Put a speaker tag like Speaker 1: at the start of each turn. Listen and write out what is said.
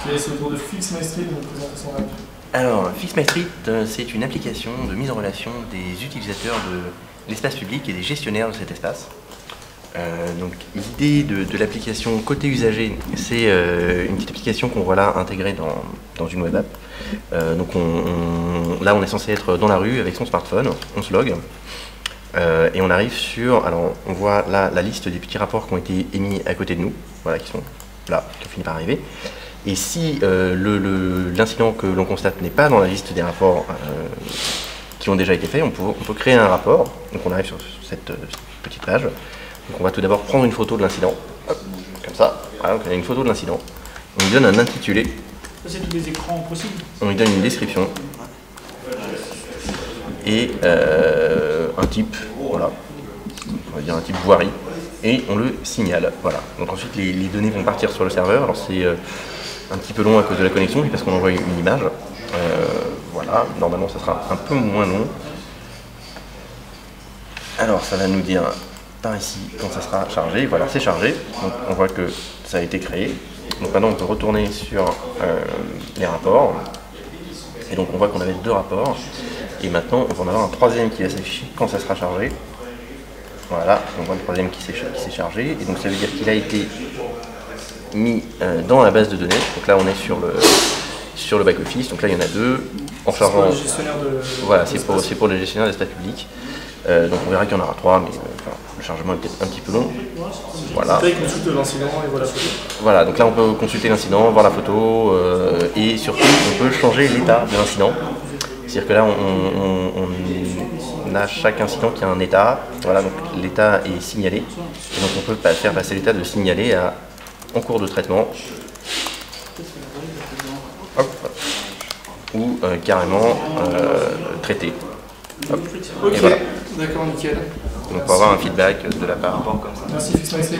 Speaker 1: C'est autour de Fix My Street, une présentation rapide.
Speaker 2: Alors, Fix My Street, c'est une application de mise en relation des utilisateurs de l'espace public et des gestionnaires de cet espace. Donc l'idée de l'application côté usager, c'est une petite application qu'on voit là intégrée dans une web app. Donc là on est censé être dans la rue avec son smartphone, on se log et on arrive sur, alors on voit là la liste des petits rapports qui ont été émis à côté de nous, voilà, qui sont là, qui ont fini par arriver. Et si l'incident que l'on constate n'est pas dans la liste des rapports qui ont déjà été faits, on peut créer un rapport. Donc on arrive sur cette petite page. Donc on va tout d'abord prendre une photo de l'incident, comme ça, voilà, donc on a une photo de l'incident. On lui donne un intitulé.
Speaker 1: C'est tous les écrans possibles.
Speaker 2: On lui donne une description. Et un type, voilà, on va dire un type voirie. Et on le signale, voilà. Donc ensuite les données vont partir sur le serveur. Alors c'est un petit peu long à cause de la connexion, parce qu'on envoie une image. Voilà, normalement ça sera un peu moins long. Alors ça va nous dire par ici quand ça sera chargé, voilà, c'est chargé, donc on voit que ça a été créé. Donc maintenant on peut retourner sur les rapports, et donc on voit qu'on avait 2 rapports, et maintenant on va en avoir un troisième qui va s'afficher quand ça sera chargé. Voilà, on voit le troisième qui s'est chargé, et donc ça veut dire qu'il a été mis dans la base de données. Donc là on est sur le back-office, donc là il y en a 2, en chargeant, voilà, c'est pour les gestionnaires d'espace public. Donc on verra qu'il y en aura 3, mais le chargement est peut-être un petit peu long. Voilà.
Speaker 1: Là, il consulte l'incident et voit la photo.
Speaker 2: Voilà, donc là on peut consulter l'incident, voir la photo, et surtout on peut changer l'état de l'incident. C'est-à-dire que là on a chaque incident qui a un état. Voilà, donc l'état est signalé. Et donc on peut faire passer l'état de signalé à en cours de traitement. Hop. Ou carrément traité. Hop.
Speaker 1: Ok,
Speaker 2: et voilà.
Speaker 1: d'accord, nickel.
Speaker 2: Donc on peut avoir un feedback de la part.
Speaker 1: Merci, Fix My Street.